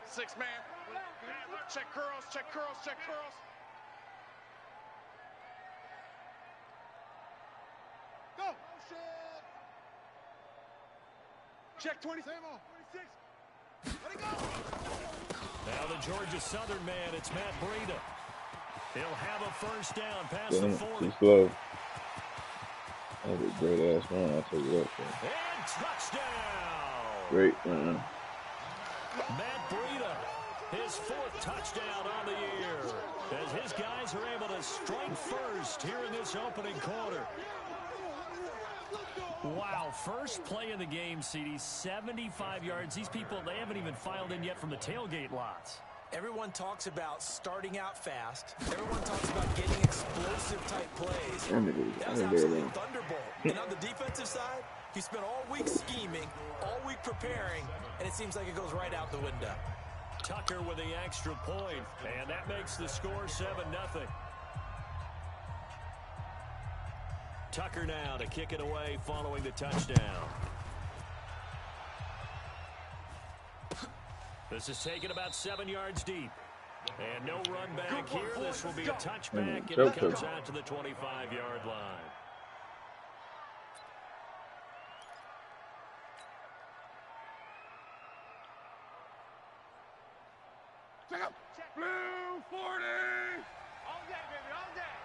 6 man. Check curls, check curls, check curls. Go. Check 20. 26. Let it go. Now the Georgia Southern man, it's Matt Breida. He'll have a first down past the 40. Too slow. That was a great ass run. I'll take it up. And touchdown. Great run. Matt Breida, his 4th touchdown on the year, as his guys are able to strike first here in this opening quarter. Wow, first play of the game, CD, 75 yards. These people, they haven't even filed in yet from the tailgate lots. Everyone talks about starting out fast. Everyone talks about getting explosive-type plays. That was absolutely a thunderbolt. And on the defensive side, he spent all week scheming, all week preparing, and it seems like it goes right out the window. Tucker with the extra point, and that makes the score 7-0. Tucker now to kick it away following the touchdown. This is taken about 7 yards deep. And no run back here. This will be a touchback, and it comes out to the 25-yard line. Check up. Blue 40. All day, baby, all day.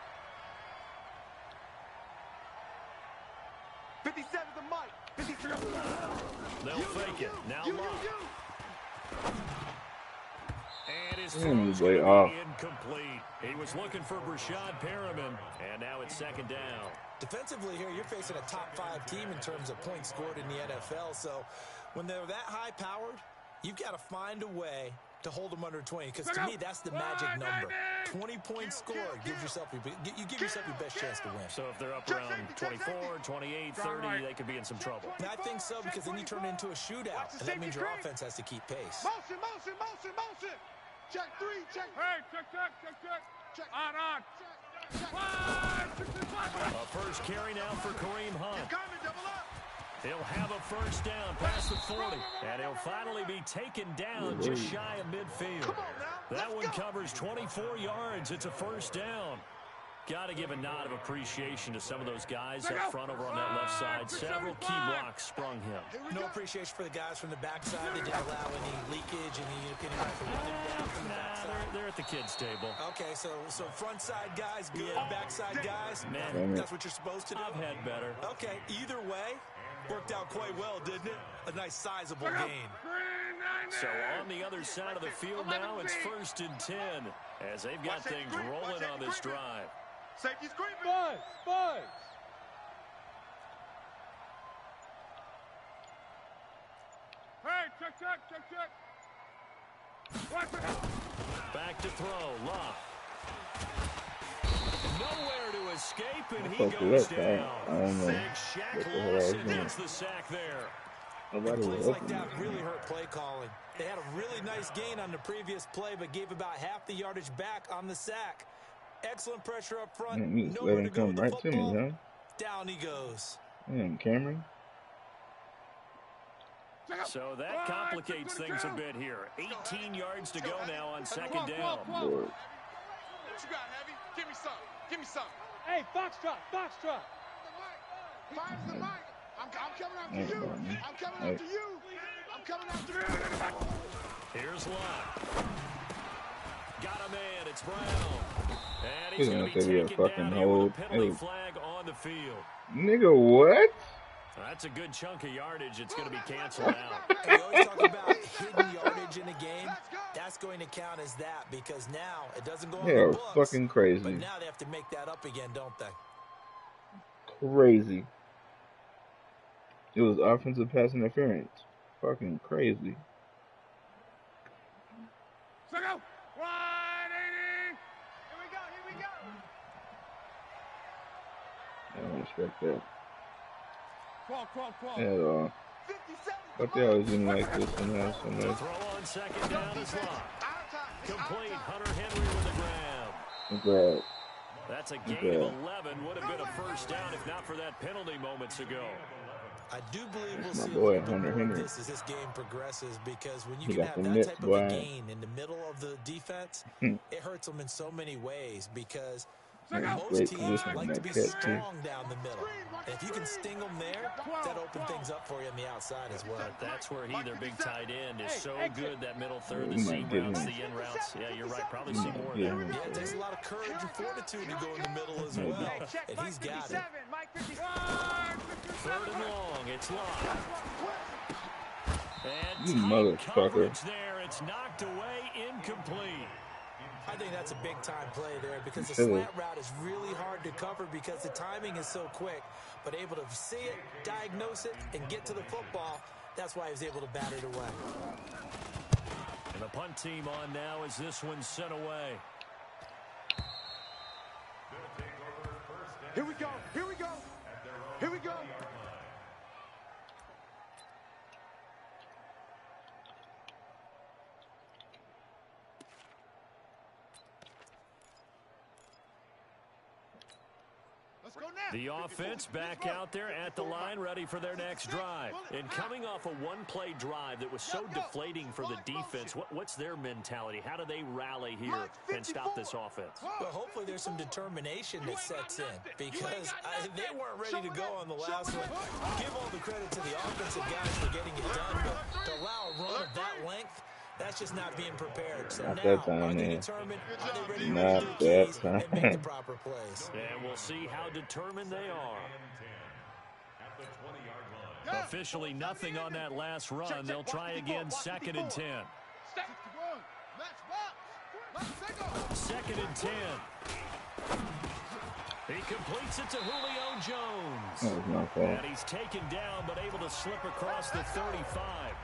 57 the mic. 53. They'll fake it. Now Love. And his throw is incomplete. He was looking for Brashad Perriman, and now it's 2nd down. Defensively here, you're facing a top-5 team in terms of points scored in the NFL. So when they're that high-powered, you've got to find a way to hold them under 20. Because to me, that's the magic number. 20 points scored gives yourself you give yourself your best chance to win. So if they're up around 24, 28, 30, they could be in some trouble. And I think so, because then you turn it into a shootout, and that means your offense has to keep pace. Motion, motion, motion, motion. Check 3, check. Hey, check, check, check, check. Check. On. A first carry now for Kareem Hunt. Double up. He'll have a first down past the 40, and he'll finally be taken down just shy of midfield. That one covers 24 yards. It's a first down. Got to give a nod of appreciation to some of those guys up front over on that left side. Several key blocks sprung him. No appreciation for the guys from the backside. They didn't allow any leakage, any right from running down from the backside. They're at the kids' table. Okay, so front side guys, good. Backside guys, man, that's what you're supposed to do. I've had better. Okay, either way, worked out quite well, didn't it? A nice sizable gain. So on the other side of the field now, it's 1st and 10 as they've got things rolling on this drive. Safety's creeping. Five. Hey, check. Back to throw, Love. Nowhere to escape, and he goes down. Big Shaq Lawson gets the sack there. Plays like that really hurt play calling. They had a really nice gain on the previous play, but gave about half the yardage back on the sack. Excellent pressure up front. Let him come right to me, huh? Down he goes. Cameron. So that complicates things a bit here. 18 yards to go now on 2nd down. What you got, Heavy? Give me some. Hey, Foxtrot. Find the mic. I'm coming after you. I'm coming after you. Here's Love. Got a man. It's Brown. And he's going to be taken down here with a penalty flag on the field. Nigga, what? That's a good chunk of yardage. It's going to be canceled out. And we always talk about hidden yardage in a game. That's going to count as that because now it doesn't go on the books. Fucking crazy. But now they have to make that up again, don't they? Crazy. It was offensive pass interference. Fucking crazy. Second, 180. Here we go. I don't respect that. Crawl. At all. But they always didn't like this and that. Throw on 2nd down is locked. Complete. Hunter Henry with a grab. That's a gain of 11. Would have been a first down if not for that penalty moments ago. I do believe we'll My see boy, a little bit Hunter more of Henry. this as this game progresses, because when you He can got have the that mitts, type of boy. a gain in the middle of the defense, it hurts them in so many ways, because most Great teams position in like to that be catch, too. strong down the middle. And if you can sting them there, that opens things up for you on the outside as well. But that's where their big tight end, is so good, that middle third, Yeah, the seam routes, the in routes. Yeah, you're right. Probably see more of that. Yeah, it takes a lot of courage and fortitude to go in the middle as well, and he's got it. 3rd and long. It's locked. And You tight motherfucker. coverage there. It's knocked away, incomplete. I think that's a big-time play there, because the slant route is really hard to cover because the timing is so quick, but able to see it, diagnose it, and get to the football, that's why he was able to bat it away. And the punt team on now as this one's sent away. Here we go. Here we go. Here we go. The offense back out there at the line, ready for their next drive. And coming off a one-play drive that was so deflating for the defense, what's their mentality? How do they rally here and stop this offense? Well, hopefully there's some determination that sets in, because they weren't ready to go on the last one. Give all the credit to the offensive guys for getting it done, but to allow a run of that length, that's just not being prepared. So Not now, that time, are they man. determined? Are they ready to Not roll their keys that and make the time. proper plays? And we'll see how determined they are. Officially nothing on that last run. They'll try again, 2nd and 10. 2nd and 10. He completes it to Julio Jones. That was my fault. And he's taken down, but able to slip across the 35.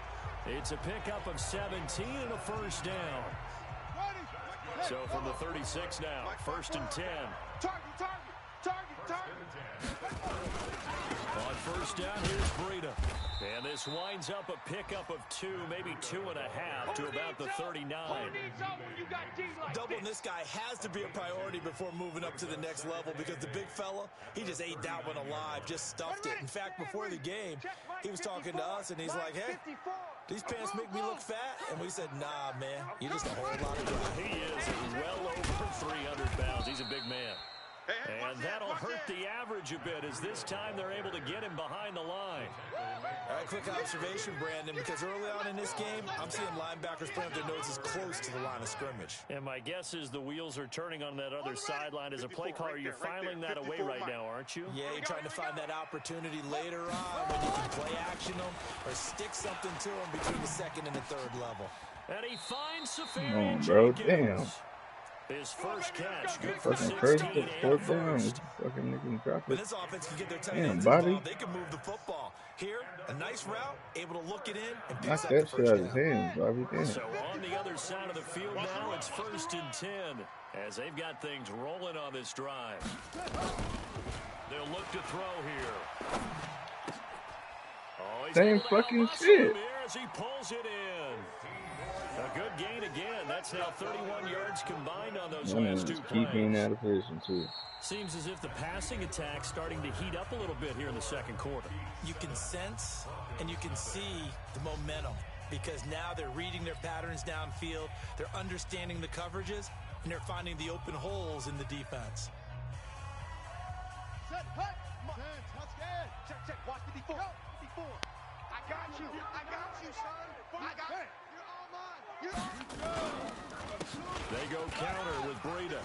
It's a pickup of 17 and a 1st down. So from the 36 now, 1st and 10. On 1st down, here's Breida. And this winds up a pickup of 2, maybe 2.5 to about the 39. Doubling this guy has to be a priority before moving up to the next level, because the big fella, he just ate that one alive, just stuffed it. In fact, before the game, he was talking to us, and he's like, hey, these pants make me look fat. And we said, nah, man, you're just a whole lot of guy. He is well over 300 pounds. He's a big man. And that'll hurt the average a bit, as this time they're able to get him behind the line. All right, quick observation, Brandon, because early on in this game, I'm seeing linebackers putting their noses close to the line of scrimmage. And my guess is the wheels are turning on that other sideline. As a play caller, you're filing that away right now, aren't you? Yeah, you're trying to find that opportunity later on when you can play action them or stick something to them between the 2nd and the 3rd level. And he finds Come Safarian on, bro. Jenkins. Damn. His first catch, good for Fucking 16 crazy. and 4th down. first. Fucking nigga drop When it. this offense can get their tight Damn, ends body. involved, they can move the football. Here, a nice route, able to look it in and pick Knock up that the shit first out of his down. hands, Bobby. Damn. So on the other side of the field now, it's 1st and 10, as they've got things rolling on this drive. They'll look to throw here. Oh, he's Same able to fucking outmuscle shit. him here as he pulls it in. A good gain again. That's now 31 yards combined on those last 2 keeping plays. out of position, too. Seems as if the passing attack's starting to heat up a little bit here in the 2nd quarter. You can sense and you can see the momentum, because now they're reading their patterns downfield, they're understanding the coverages, and they're finding the open holes in the defense. Set, hut. Touch scared. Check, check. Watch the before. I got you. I got you, son. I got it. You're all mine. They go counter with Breida.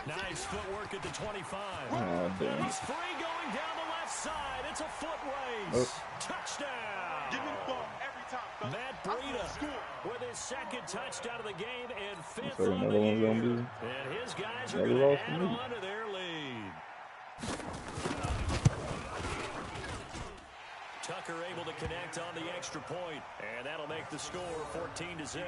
Nice footwork at the 25. Oh, damn. He's free going down the left side. It's a foot race. Oh. Touchdown. Give me the ball every time. Matt Breida with his 2nd touchdown of the game and 5th So on the another one's year. gonna be And his guys are another going to loss add for me. on to their lead. Tucker able to connect on the extra point, and that'll make the score 14-0.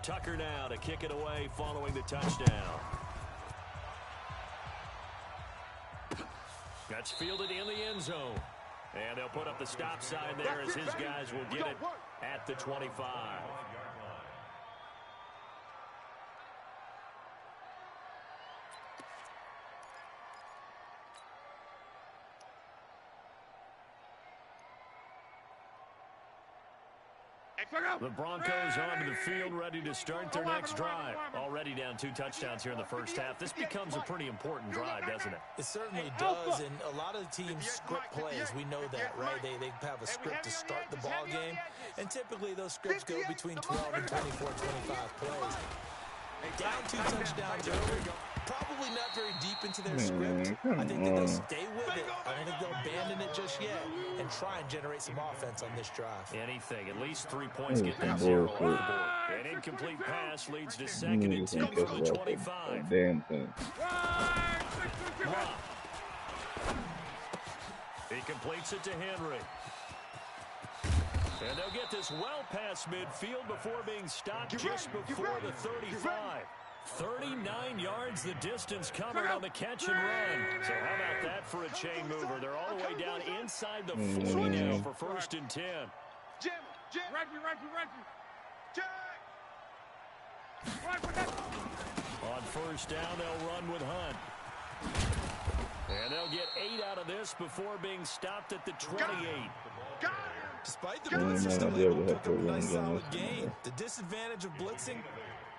Tucker now to kick it away following the touchdown. That's fielded in the end zone. And they'll put up the stop sign there as his guys will get it at the 25. The Broncos onto the field, ready to start their next drive. Already down 2 touchdowns here in the first half. This becomes a pretty important drive, doesn't it? It certainly does, and a lot of the teams script plays. We know that, right? They have a script to start the ball game, and typically those scripts go between 12 and 24, 25 plays. Down 2 touchdowns early, probably not very deep into their script. I think that they'll stay with it. I don't think they'll abandon it just yet and try and generate some offense on this drive. Anything. At least 3 points get that 0 off the board. An incomplete pass leads to 2nd and 10 from the 25. Damn thing. He completes it to Henry. And they'll get this well past midfield before being stopped just before the 35. 39 yards the distance covered on the catch and run. So how about that for a chain mover? They're all the way down inside the 40 now for 1st and 10. On 1st down, they'll run with Hunt. And they'll get 8 out of this before being stopped at the 28. Despite the blitz, they're still able to pick up a nice solid gain. The disadvantage of blitzing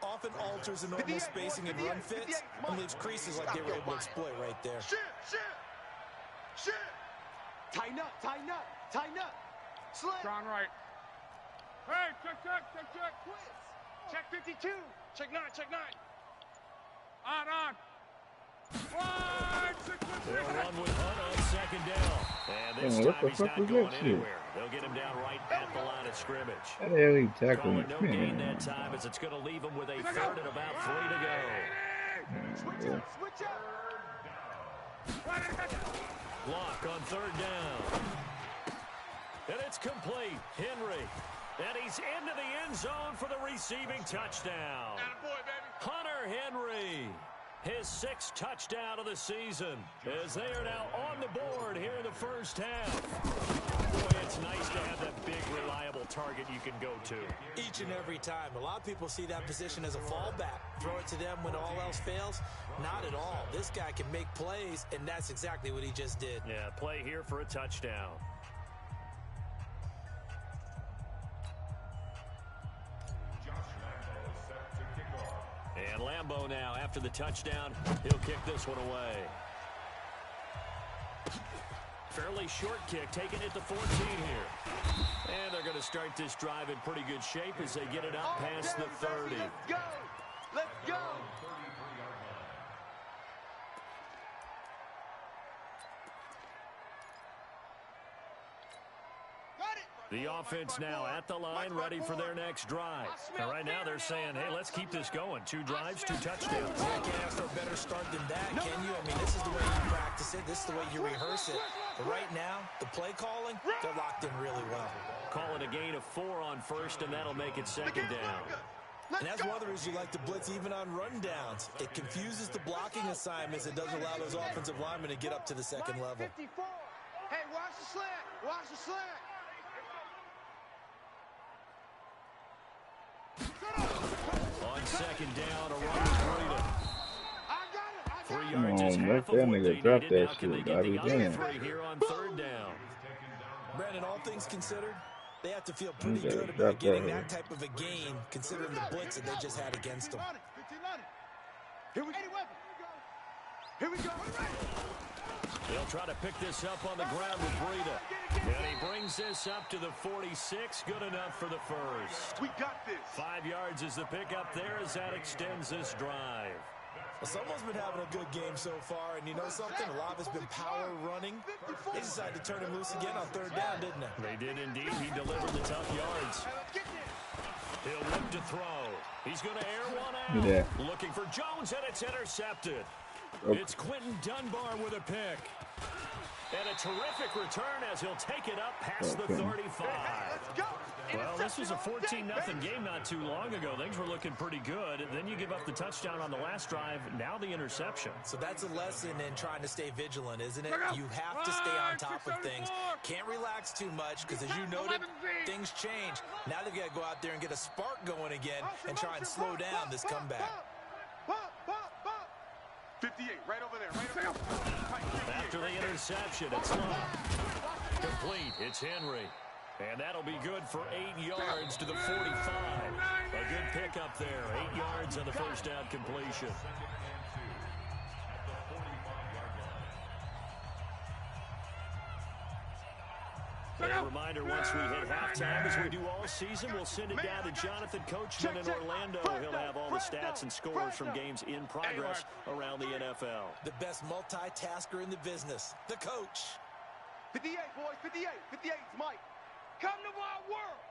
often alters the normal spacing and run fits and leaves creases like they were able to exploit right there. Tighten up. Strong right. Hey, check. Check 52. Check 9. On. They'll run with Hunt on 2nd down. And this time he's not going anywhere. They'll get him down right at the line of scrimmage. How the hell he tackling me? No gain that time as it's going to leave him with a 3rd and about 3 to go. Switch up. Block on 3rd down. And it's complete. Henry. And he's into the end zone for the receiving touchdown. Hunter Henry. His 6th touchdown of the season as they are now on the board here in the first half. Boy, it's nice to have that big, reliable target you can go to. Each and every time. A lot of people see that position as a fallback. Throw it to them when all else fails. Not at all. This guy can make plays, and that's exactly what he just did. Yeah, play here for a touchdown. And Lambeau now, after the touchdown, he'll kick this one away. Fairly short kick, taking it to 14 here. And they're going to start this drive in pretty good shape as they get it out past the 30. Let's go. The offense now at the line, ready for their next drive. And right now they're saying, hey, let's keep this going. 2 drives, 2 touchdowns. You can't ask for a better start than that, can you? I mean, this is the way you practice it. This is the way you rehearse it. But right now, the play calling, they're locked in really well. Call it a gain of 4 on 1st, and that'll make it 2nd down. And that's one of the reasons you like to blitz even on rundowns. It confuses the blocking assignments. It doesn't allow those offensive linemen to get up to the 2nd level. Hey, watch the slant. Watch the slant. On 2nd down, a run with Breida. 3 yards is Let half that of what nigga they drop needed. Now that can they shit. get I'll the be other damned. 3 here on 3rd down? Brandon, all things considered, they have to feel pretty good about getting that type of a gain, considering the blitz that they just had against them. Here we go. They'll try to pick this up on the ground with Breida. And he brings this up to the 46. Good enough for the 1st. We got this. 5 yards is the pickup there as that extends this drive. Well, someone's been having a good game so far, and you know something? A lot of it's been power running. They decided to turn him loose again on 3rd down, didn't they? They did indeed. He delivered the tough yards. He'll look to throw. He's going to air one out. Yeah. Looking for Jones, and it's intercepted. Oh. It's Quentin Dunbar with a pick. And a terrific return as he'll take it up past the 35. Well, this was a 14-0 game not too long ago. Things were looking pretty good. Then you give up the touchdown on the last drive. Now the interception. So that's a lesson in trying to stay vigilant, isn't it? You have to stay on top of things. Can't relax too much because, as you noted, things change. Now they've got to go out there and get a spark going again and try and slow down this comeback. 58, right over there, right over there. After the interception, it's Love. Complete, it's Henry. And that'll be good for 8 yards to the 45. A good pickup there, 8 yards on the first down completion. A reminder, once we hit halftime, as we do all season, we'll send it down to Jonathan Coachman in Orlando. He'll have all the stats and scores from games in progress around the NFL. The best multitasker in the business, the coach. 58, boys, 58. 58's Mike. Come to my world.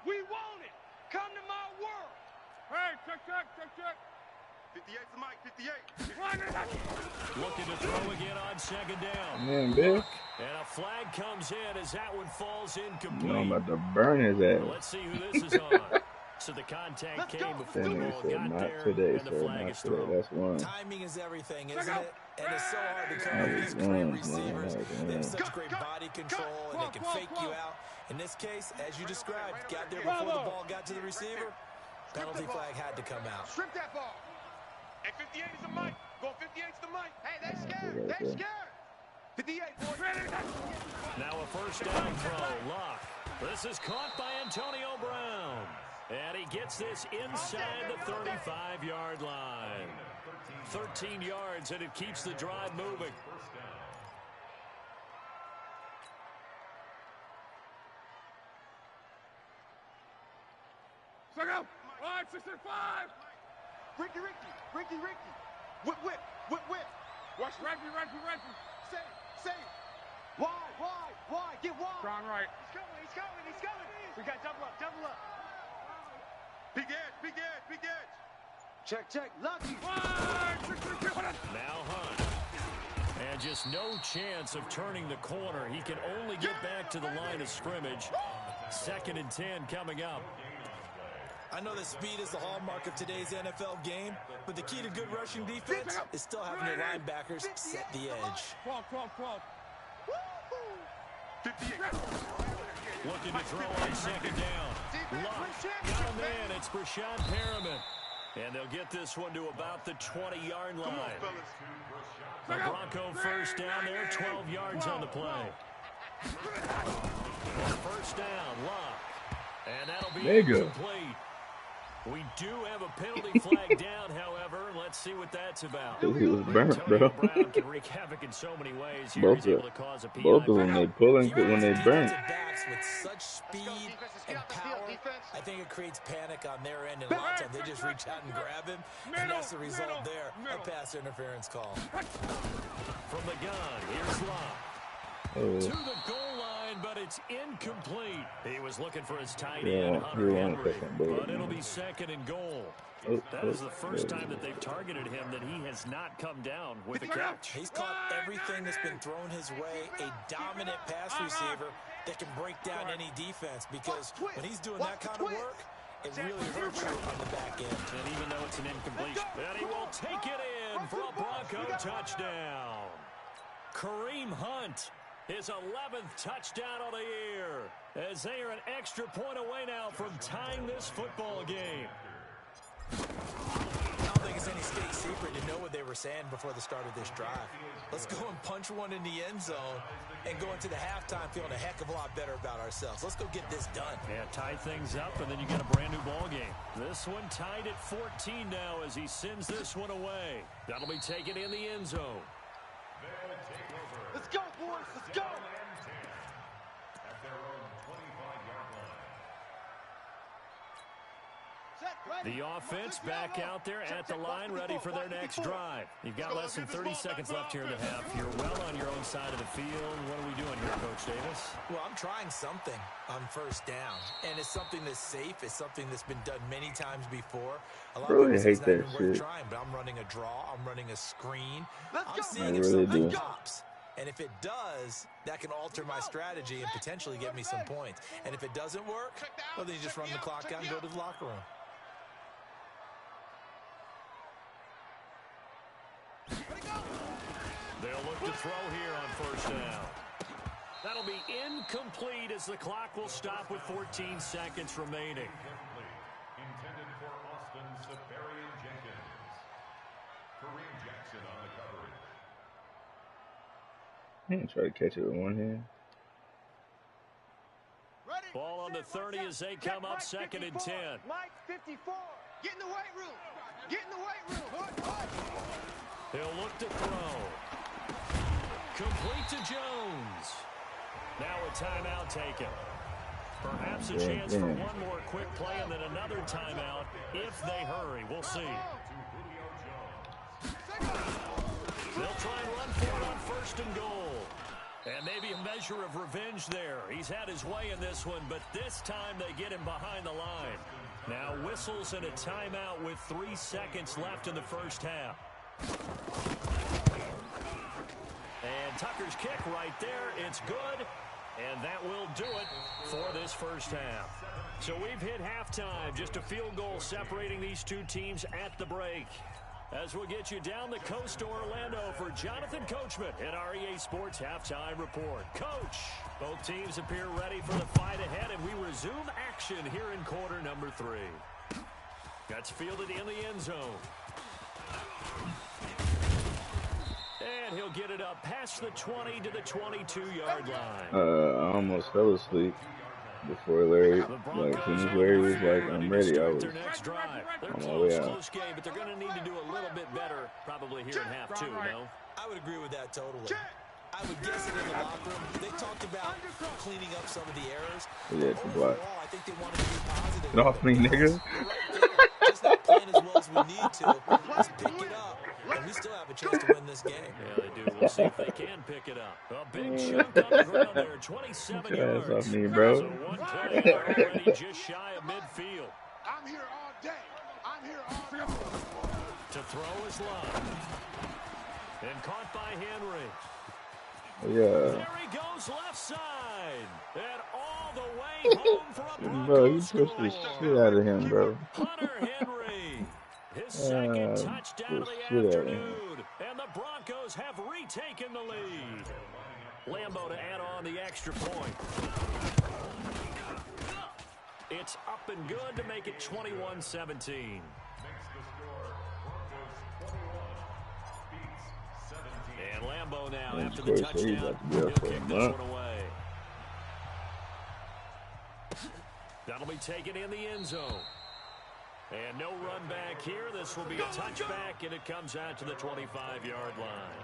We want it. Come to my world. Hey, check. 58's the Mike, 58. Looking to throw again on second down. Man, bitch. And a flag comes in as that one falls incomplete. You know I'm about to burn his ass. Let's see who this is on. So the contact came before the ball got there, and the flag is thrown. That's one. Timing is everything, isn't it? And it's so hard to cover these great receivers. They have such great body control, and they can fake you out. In this case, as you described, got there before the ball got to the receiver. Penalty flag had to come out. Strip that ball. And 58 is the Mike. Go 58's the Mike. Hey, they're scared. They're scared. 58, boys. Now a first down throw. Luck. This is caught by Antonio Brown. And he gets this inside the 35-yard line. 13 yards, and it keeps the drive moving. Second up. 65. Ricky. Whip. Watch Reggie. Say. Why? Get wide. Strong right. He's coming. We got double up. Big edge. Check. Lucky. Now Hunt. And just no chance of turning the corner. He can only get back to the line of scrimmage. 2nd and 10 coming up. I know that speed is the hallmark of today's NFL game, but the key to good rushing defense is still having your linebackers set the edge. 12. 58. Looking to throw on second down. Luck. Got him in. It's Brashad Perriman. And they'll get this one to about the 20-yard line. The Bronco first down there, 12 yards on the play. First down, Luck. And that'll be incomplete. We do have a penalty flag down, however. Let's see what that's about. He was burnt, bro. Brown can wreak havoc in so many ways. Here Both he's able to cause a PI. of them, they pulling when they burn. Backs with such speed and power, I think it creates panic on their end, and a lot of times they just reach out and grab him, and that's the result there, a pass interference call. From the gun, here's Locke. To the goal line, but it's incomplete. He was looking for his tight end, Hunter Henry, but it'll be 2nd and goal. That is the first time that they've targeted him that he has not come down with a catch. He's caught everything that's been thrown his way, a dominant pass receiver that can break down any defense, because when he's doing that kind of work, it really hurts you on the back end. And even though it's an incompletion, and he will take it in for a Bronco touchdown. Kareem Hunt, his 11th touchdown of the year, as they are an extra point away now from tying this football game. I don't think it's any state secret to know what they were saying before the start of this drive. Let's go and punch one in the end zone and go into the halftime feeling a heck of a lot better about ourselves. Let's go get this done. Yeah, tie things up, and then you get a brand new ball game. This one tied at 14 now as he sends this one away. That'll be taken in the end zone. Let's go, boys. Let's go. The offense back out there at the line, ready for their next drive. You've got less than 30 seconds left here in the half. You're well on your own side of the field. What are we doing here, Coach Davis? Well, I'm trying something on first down, and it's something that's safe. It's something that's been done many times before. A lot of people say it's not even worth trying, but I'm running a draw. I'm running a screen. I'm seeing if something pops. And if it does, that can alter my strategy and potentially get me some points. And if it doesn't work, well, then you just run the clock out and go to the locker room. They'll look to throw here on first down. That'll be incomplete as the clock will stop with 14 seconds remaining. Intended for Austin Safarian Jenkins. Kareem Jackson on the coverage. I'm gonna try to catch it with one hand. Ball on the 30 as they come up 2nd and 10. Mike 54. Get in the weight room. Get in the weight room. He'll look to throw. Complete to Jones. Now a timeout taken. Perhaps a chance for one more quick play and then another timeout if they hurry. We'll see. They'll try and run for it on 1st and goal. And maybe a measure of revenge there. He's had his way in this one, but this time they get him behind the line. Now whistles and a timeout with 3 seconds left in the first half. And Tucker's kick right there. It's good. And that will do it for this first half. So we've hit halftime. Just a field goal separating these two teams at the break. As we'll get you down the coast to Orlando for Jonathan Coachman at our EA Sports Halftime Report. Coach, both teams appear ready for the fight ahead, and we resume action here in quarter number 3. That's fielded in the end zone. And he'll get it up past the 20 to the 22-yard line. I almost fell asleep before Larry, like, as soon as Larry was like, I'm ready, I was on my way out. Close game, but they're going to need to do a little bit better probably here in half 2, no? I would agree with that totally. I would guess it in the locker room. They talked about cleaning up some of the errors. Yeah, it's a block. I think they wanted to be positive. Get off me, niggas. Just not playing as well as we need to. Let's pick it up. And we still have a chance to win this game. Yeah, they do. We'll see if they can pick it up. A big chunk on the ground there, 27 yards. Off me, bro. So one play, they're already just shy of midfield. I'm here all day. I'm here all day. To throw is Love. And caught by Henry. Yeah. There he goes left side. And all the way home for a Bro, you Broncos pushed the score. shit out of him, bro. Hunter Henry. His second touchdown of the afternoon. And the Broncos have retaken the lead. Lambo to add on the extra point. It's up and good to make it 21-17. And Lambo now after the touchdown. He'll kick this one away. That'll be taken in the end zone. And no run back here. This will be a touchback, and it comes out to the 25-yard line.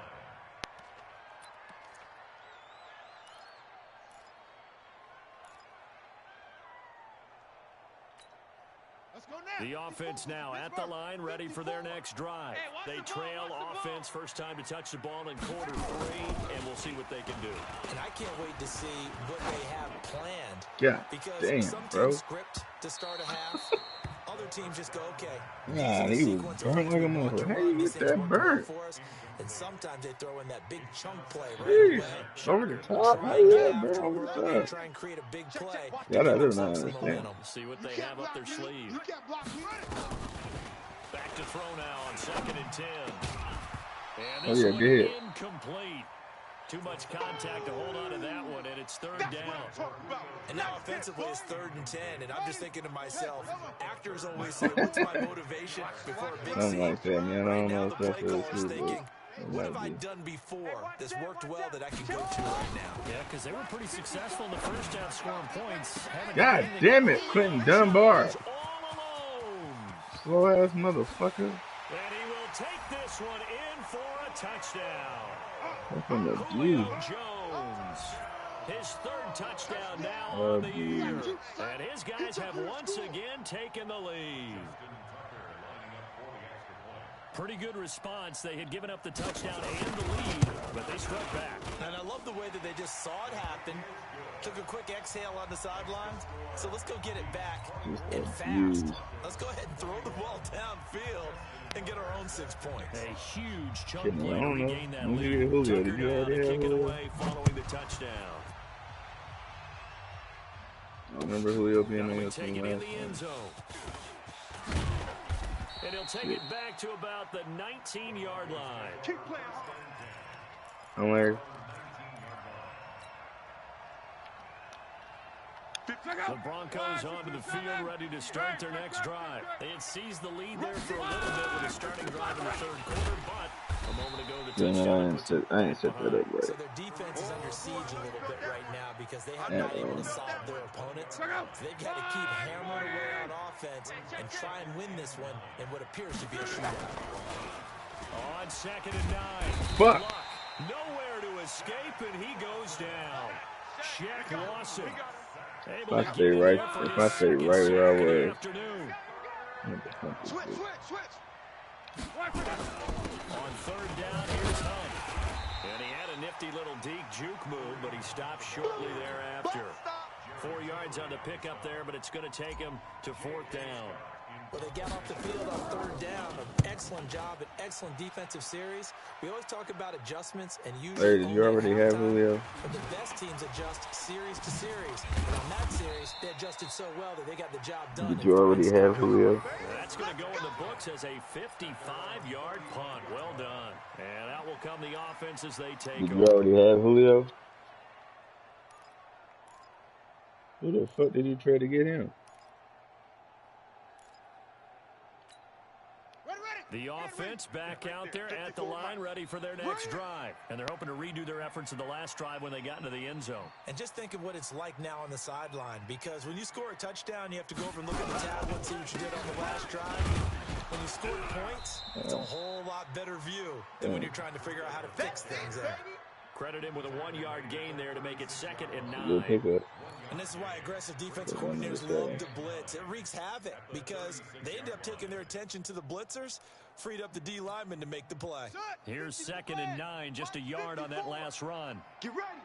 The offense now at the line, ready for their next drive. They trail offense, first time to touch the ball in quarter 3, and we'll see what they can do. And I can't wait to see what they have planned. Yeah, because damn, some bro. teams script to start a half. Other teams just go, okay. Nah, he was burnt like a motherfucker. How you get that burnt? And sometimes they throw in that big chunk play Jeez, right over the top? How you get burnt over the top? try and create a big play. Yeah, I do not understand. See what they have up their sleeve. Back to throw now on 2nd and 10. And this one incomplete. Too much contact to hold on to that one, and it's 3rd down. And now offensively it's 3rd and 10, and I'm just thinking to myself, actors always say, what's my motivation before a big Something like that, man. I don't know if that's caller's what it's thinking, what have I done before that's worked well that I can go to right now? Yeah, because they were pretty successful in the first half scoring points. God damn it, Quentin Dunbar. All alone. Slow ass motherfucker. And he will take this one in for a touchdown. That's from the Julio view. Jones. His 3rd touchdown now on the year. And his guys have once again taken the lead. Pretty good response. They had given up the touchdown and the lead, but they struck back. And I love the way that they just saw it happen, took a quick exhale on the sidelines. So let's go get it back and fast. Let's go ahead and throw the ball downfield and get our own 6 points. A huge chunk Shit, play I to don't know. regain that When you lead. get Julio, Tucker did you now already to have kick it Julio? away following the touchdown. I remember Julio being Now on we your take team it in last the end time. zone. And he'll take it back to about the 19-yard line. Keep playing hard. I'm Larry. The Broncos onto the field, ready to start their next drive. They had seized the lead there for a little bit with a starting drive in the third quarter, but a moment ago the touchdown. I ain't set that up right. So their defense is under siege a little bit right now because they have not able to solve their opponents. So they've got to keep hammering away on offense and try and win this one in what appears to be a shootout. On 2nd and 9. Fuck. Luck, nowhere to escape, and he goes down. Shaq Lawson. If I stay right where I was. Switch. On 3rd down, here's Hunt. And he had a nifty little deep juke move, but he stopped shortly thereafter. 4 yards on the pickup there, but it's going to take him to 4th down. Well, they got off the field on 3rd down. An excellent job, an excellent defensive series. We always talk about adjustments and usually. Larry, did you already have Julio? But the best teams adjust series to series. And on that series, they adjusted so well that they got the job done. Did you already have Julio? That's going to go in the books as a 55-yard punt. Well done. And out will come the offense as they take Did over. you already have Julio? Who the fuck did he try to get him? The offense back out there at the line, ready for their next drive. And they're hoping to redo their efforts in the last drive when they got into the end zone. And just think of what it's like now on the sideline, because when you score a touchdown, you have to go over and look at the tablet and see what you did on the last drive. When you score points, it's a whole lot better view than when you're trying to figure out how to fix things there. Credit him with a 1-yard gain there to make it 2nd and 9. Good pickup. And this is why aggressive defensive coordinators love to blitz. It wreaks havoc because they end up taking their attention to the blitzers, freed up the D lineman to make the play. Here's 2nd and 9, just a yard on that last run. Get ready.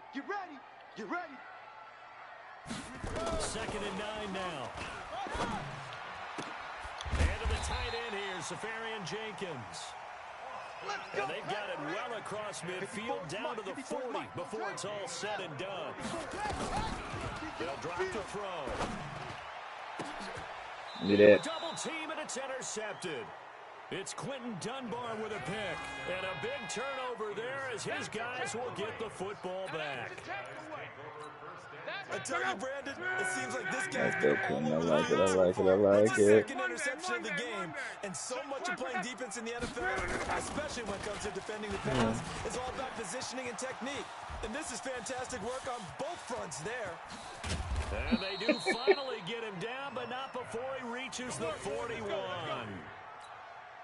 2nd and 9 now. And to the tight end here, Safarian Jenkins. And they've got it well across midfield, down to the 40 before it's all said and done. They'll drop the throw. Double team, and it's intercepted. It's Quentin Dunbar with a pick. And a big turnover there as his guys will get the football back. I tell you, Brandon, it seems like this guy's I getting all over the like it. That's the second interception of the game. And so much of playing defense in the NFL, especially when it comes to defending the pass, is all about positioning and technique. And this is fantastic work on both fronts there. And they do finally get him down, but not before he reaches the 41.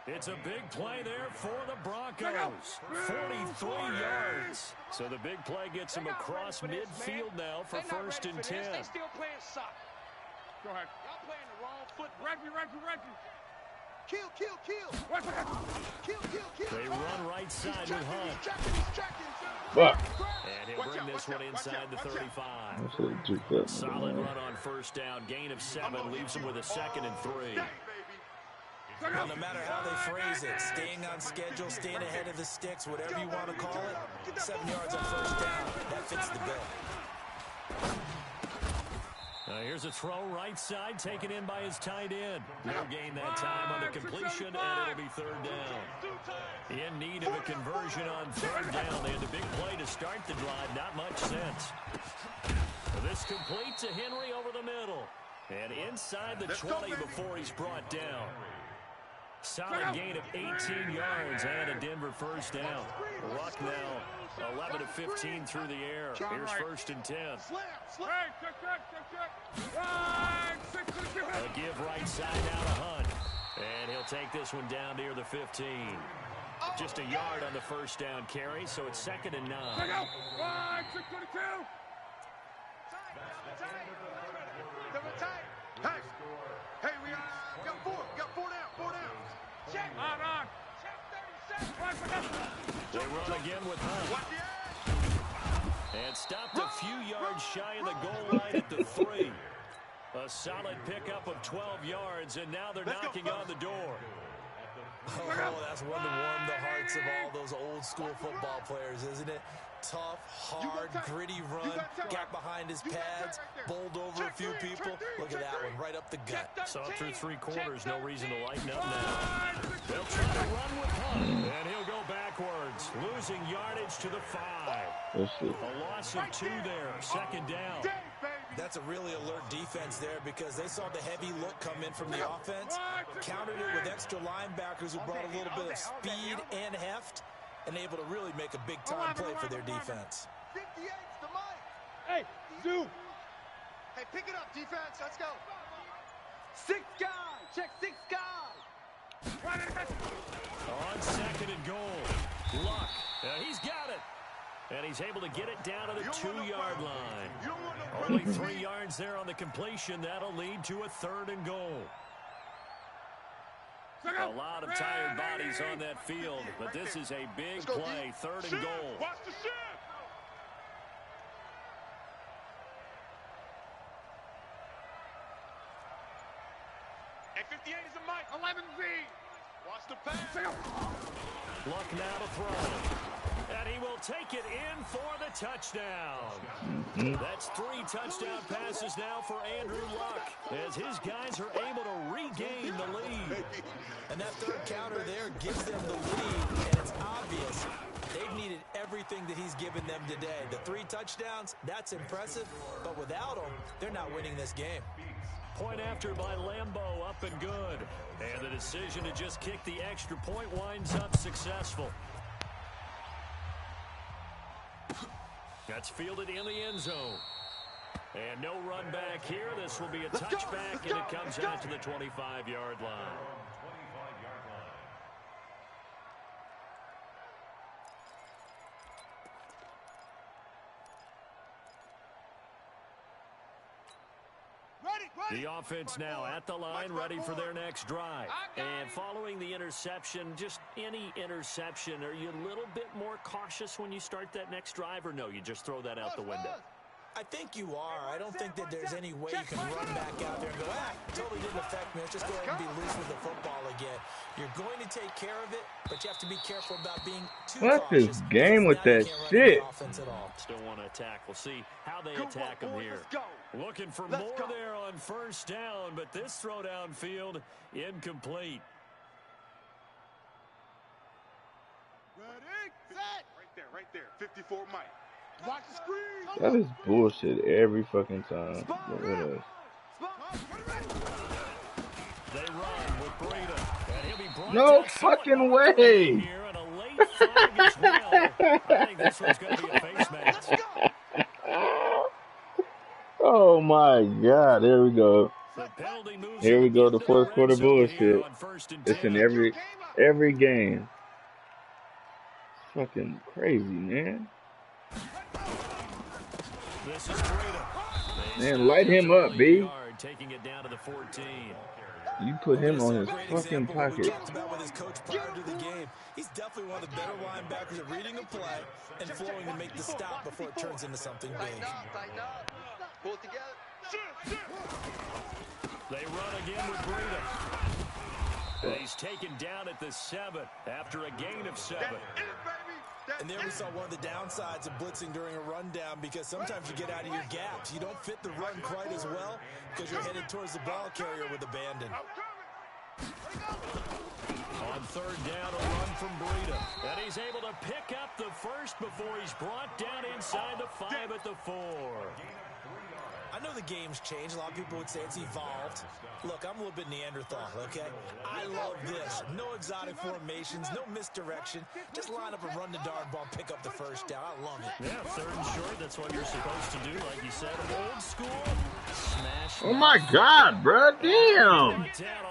It's a big play there for the Broncos. 43 yards. So the big play gets him across midfield now for 1st and 10. They still playing suck. Go ahead. Y'all playing the wrong foot. Reggie. Kill. They run right side with Hunt. Fuck. And he'll bring this one inside the 35. Solid run on 1st down. Gain of 7 leaves him with a 2nd and 3. Well, no matter how they phrase it, staying on schedule, staying ahead of the sticks, whatever you want to call it, 7 yards on 1st down, that fits the bill. Now here's a throw right side, taken in by his tight end. No gain that time on the completion, and it'll be 3rd down. In need of a conversion on 3rd down. They had the big play to start the drive, not much sense. This complete to Henry over the middle. And inside the 20 before he's brought down. Solid gain of 18 yards and a Denver 1st down. Luck now 11 of 15 through the air. Here's 1st and 10. A give right side now to Hunt. And he'll take this one down near the 15. Just a yard on the 1st down carry, so it's 2nd and 9. Hey, we got 4 down. Check. On. They run again with Hunt. And stopped a few yards shy of the goal line at the 3. A solid pickup of 12 yards, and now they're knocking on the door. Oh, that's one to warm the hearts of all those old school football players, isn't it? Tough, hard, gritty run, got behind his pads, bowled over a few people. Look at that one, right up the gut. Saw through 3 quarters, no reason to lighten up now. They'll try to run with Hunt, and he'll go backwards, losing yardage to the 5. A loss of 2 there, 2nd down. That's a really alert defense there because they saw the heavy look come in from the offense, countered it with extra linebackers who brought a little bit of speed and heft, and able to really make a big-time play for their defense. 58's the mic. Hey, Zoo. Hey, pick it up, defense. Let's go. 6 guys. Check 6 guys. On 2nd and goal. Luck. He's got it. And he's able to get it down to the 2-yard line. Only 3 yards there on the completion. That'll lead to a 3rd and goal. A lot of tired bodies on that field, but this is a big play. 3rd and goal. Watch the shift. Hey, 58 is the mic. 11Z. Watch the pass. Luck now to throw. And he will take it in for the touchdown. That's 3 touchdown passes now for Andrew Luck, as his guys are able to regain the lead. And that 3rd counter there gives them the lead, and it's obvious they've needed everything that he's given them today. The 3 touchdowns, that's impressive, but without them, they're not winning this game. Point after by Lambeau, up and good. And the decision to just kick the extra point winds up successful. That's fielded in the end zone. And no run back here. This will be a touchback, and it comes out to the 25-yard line. The offense now at the line, ready for their next drive. And following the interception, just any interception, are you a little bit more cautious when you start that next drive, or no, you just throw that out the window? I think you are. I don't think that there's any way you can run back out there and go, totally didn't affect me. Let's just go ahead and be loose with the football again. You're going to take care of it, but you have to be careful about being too cautious. What's this game with that shit? Still want to attack. We'll see how they attack them here. Looking for more there on 1st down, but this throw downfield incomplete. Ready, set. Right there. 54 Mike. Watch the screen. That is bullshit every fucking time. They run with Breida, and he'll be brought no down fucking way. Here, and a late flag as well. I think this one's going to be a face mask. Oh my God! Here we go. Here we go. The 4th quarter bullshit. It's in every game. Fucking crazy, man. This is Breida. Man, light him up, B. Taking it down to the 14. You put him on his fucking pocket. About with his coach prior to the game. He's definitely one of the better linebackers at reading a play and flowing to make the stop before it turns into something big. Pull it together. They run again with Breida. And he's taken down at the 7 after a gain of 7. And there we saw one of the downsides of blitzing during a rundown, because sometimes you get out of your gaps. You don't fit the run quite as well because you're headed towards the ball carrier with abandon. On 3rd down, a run from Breida. And he's able to pick up the 1st before he's brought down inside the 5 at the 4. I know the game's changed. A lot of people would say it's evolved. Look, I'm a little bit Neanderthal, okay? I love this. No exotic formations, no misdirection. Just line up and run the darn ball, pick up the 1st down. I love it. Yeah, 3rd and short. That's what you're supposed to do, like you said. Old school. Smash. Oh my God, bro. Damn. Oh,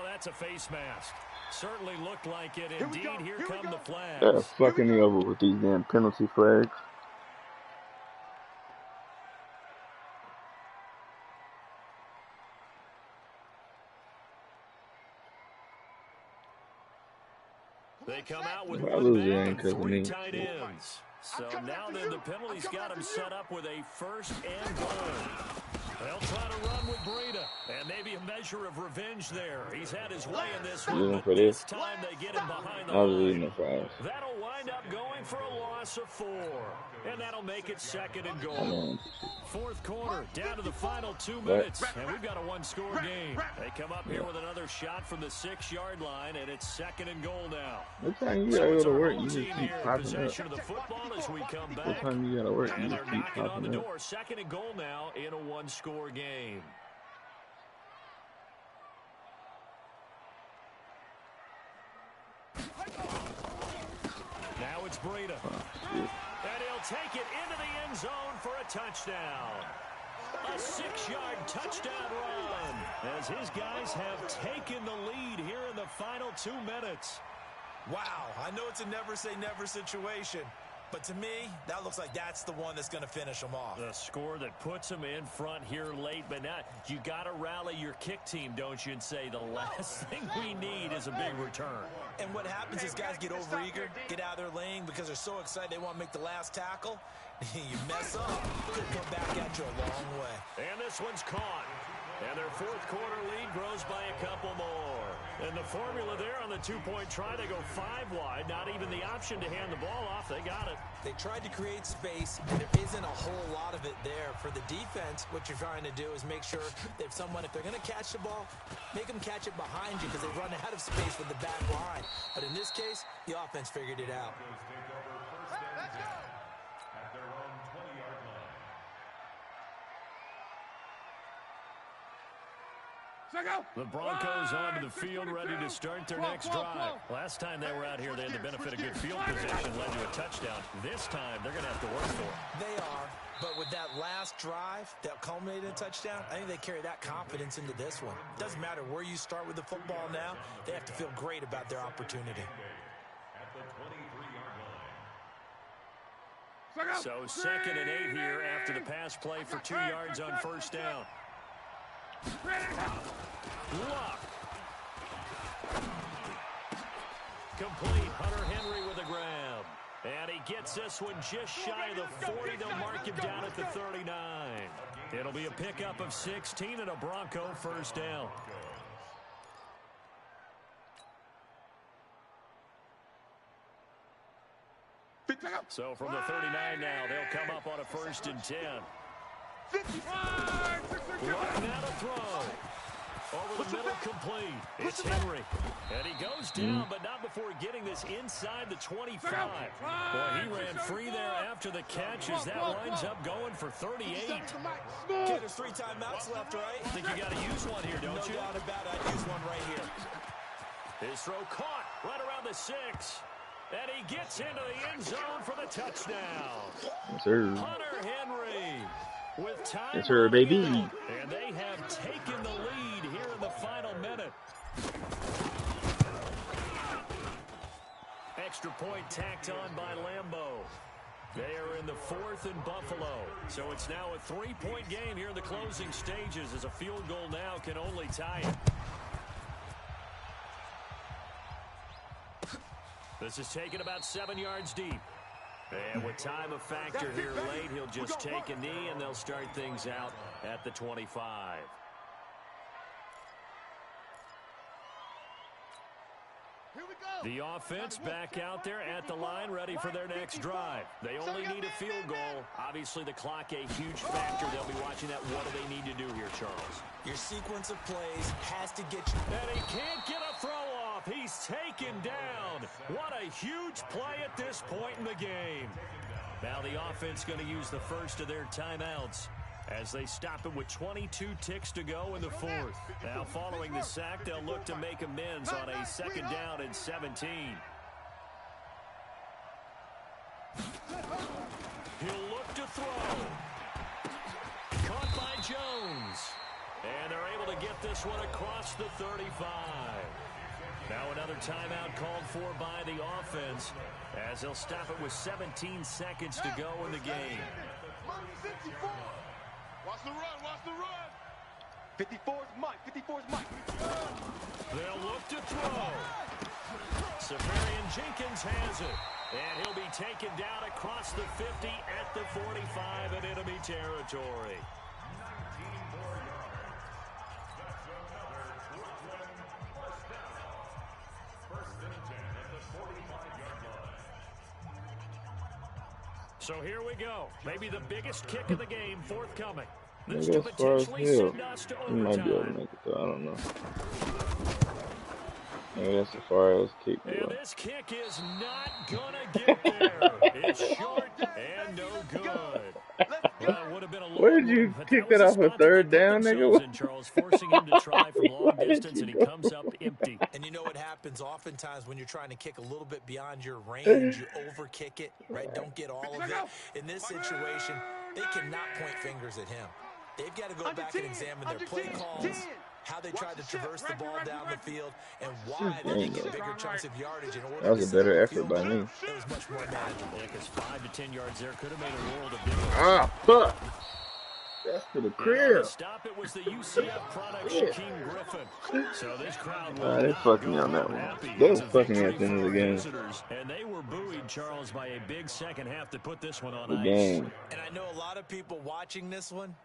that's a face mask. Certainly looked like it. Indeed, here come the flags. They're fucking me over with these damn penalty flags. They come out with one back and 3 tight ends. So now then the penalty's got him set up with a 1st and goal. They'll try to run with Breida, and maybe a measure of revenge there. He's had his way in this one, but this time they get him behind the line. That'll wind up going for a loss of 4, and that'll make it 2nd and goal. 4th quarter, down to the final 2 minutes, and we've got a 1-score game. They come up here with another shot from the 6-yard line, and it's 2nd and goal now. What time you gotta go to work? You just keep popping up. Of the football as we come back. What time you gotta work? And You they're just keep knocking on the popping up. door. 2nd and goal now in a 1-score game. Now it's Breida. And he'll take it into the end zone for a touchdown. A 6-yard touchdown run as his guys have taken the lead here in the final 2 minutes. Wow, I know it's a never-say-never situation, but to me, that looks like that's the one that's going to finish them off. The score that puts them in front here late, but now you got to rally your kick team, don't you, and say the last thing we need is a big return. And what happens is guys get overeager, get out of their lane because they're so excited they want to make the last tackle. You mess up, could come back at you a long way. And this one's caught. And their 4th quarter lead grows by a couple more. And the formula there on the 2-point try, they go 5 wide. Not even the option to hand the ball off. They got it. They tried to create space, and there isn't a whole lot of it there. For the defense, what you're trying to do is make sure that if they're going to catch the ball, make them catch it behind you because they run out of space with the back line. But in this case, the offense figured it out. The Broncos onto the field, ready to start their next drive. Last time they were out here, they had the benefit of good field position, led to a touchdown. This time, they're going to have to work for it. They are, but with that last drive that culminated in a touchdown, I think they carry that confidence into this one. Doesn't matter where you start with the football now, they have to feel great about their opportunity. So 2nd and 8 here after the pass play for 2 yards on 1st down. Luck. Complete. Hunter Henry with a grab. And he gets this one just shy of the 40. They'll mark him down at the 39. It'll be a pickup of 16 and a Bronco 1st down. So from the 39 now, they'll come up on a 1st and 10. Luck now to throw. Over the middle, complete. It's Henry. And he goes down, but not before getting this inside the 25. Boy, he ran free there after the catch as that winds up going for 38. Okay, there's 3 timeouts left, right? I think you got to use one here, don't you? No doubt about it. I'd use one right here. His throw caught right around the 6. And he gets into the end zone for the touchdown. Yes, sir. Hunter Henry with time. Yes, sir, baby. And they have taken the lead here in the final minute. Extra point tacked on by Lambeau. They are in the 4th and Buffalo. So it's now a 3-point game here in the closing stages as a field goal now can only tie it. This is taken about 7 yards deep. And with time a factor here late, he'll just take a knee and they'll start things out at the 25. The offense back out there at the line, ready for their next drive. They only need a field goal. Obviously, the clock a huge factor. They'll be watching that. What do they need to do here, Charles? Your sequence of plays has to get you. And he can't get a throw off. He's taken down. What a huge play at this point in the game. Now the offense going to use the first of their timeouts as they stop it with 22 ticks to go in the 4th. Now following the sack, they'll look to make amends on a 2nd down and 17. He'll look to throw. Caught by Jones. And they're able to get this one across the 35. Now another timeout called for by the offense as they'll stop it with 17 seconds to go in the game. Watch the run, watch the run. 54's Mike, 54's Mike. They'll look to throw. Severian Jenkins has it. And he'll be taken down across the 50 at the 45 in enemy territory. So here we go. Maybe the biggest kick of the game forthcoming. Maybe This as could far as potentially hell. send us to He might be able to overtime. make it though. I don't know. Maybe that's as far as kick And go. this kick is not gonna get there. It's short and no good. Well, it would have been a Where long did you one, but kick that was that a off a spot that they third put down, themselves nigga? in, Charles, forcing him to try from long Why did distance, you and he go? comes up empty. And you know what happens oftentimes when you're trying to kick a little bit beyond your range, you overkick it, right? Don't get all of it. In this situation, they cannot point fingers at him. They've got to go back and examine their play calls, how they tried to traverse the ball down the field, and why they didn't get bigger chunks of yardage in order That was to a set up better a effort field by goal. me. It was much more manageable. Yeah, because 5 to 10 yards there could have made a world of difference. Ah, fuck. That's to the And on crib. the stop, it was the UCF product, Shaquem Griffin. So this crowd Nah, will they not fucked go me on that home one. happy. They It's was a fucking me victory at the end for of the our game. visitors, and they were buoyed, Charles, by a big second half to put this one on The ice. game. And I know a lot of people watching this one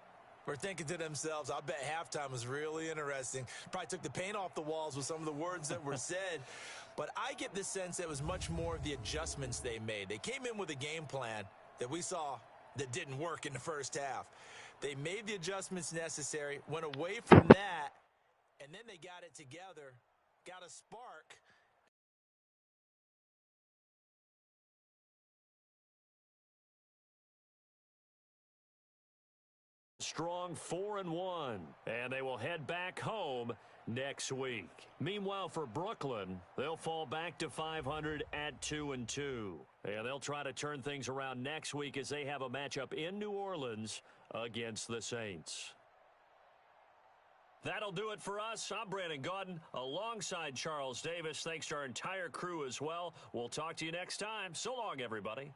were thinking to themselves, I bet halftime was really interesting. Probably took the paint off the walls with some of the words that were said. But I get the sense that it was much more of the adjustments they made. They came in with a game plan that we saw that didn't work in the first half. They made the adjustments necessary, went away from that, and then they got it together, got a spark. Strong 4-1, and they will head back home next week. Meanwhile, for Brooklyn, they'll fall back to 500 at 2-2. And they'll try to turn things around next week as they have a matchup in New Orleans against the Saints. That'll do it for us. I'm Brandon Gaudin alongside Charles Davis. Thanks to our entire crew as well. We'll talk to you next time. So long, everybody.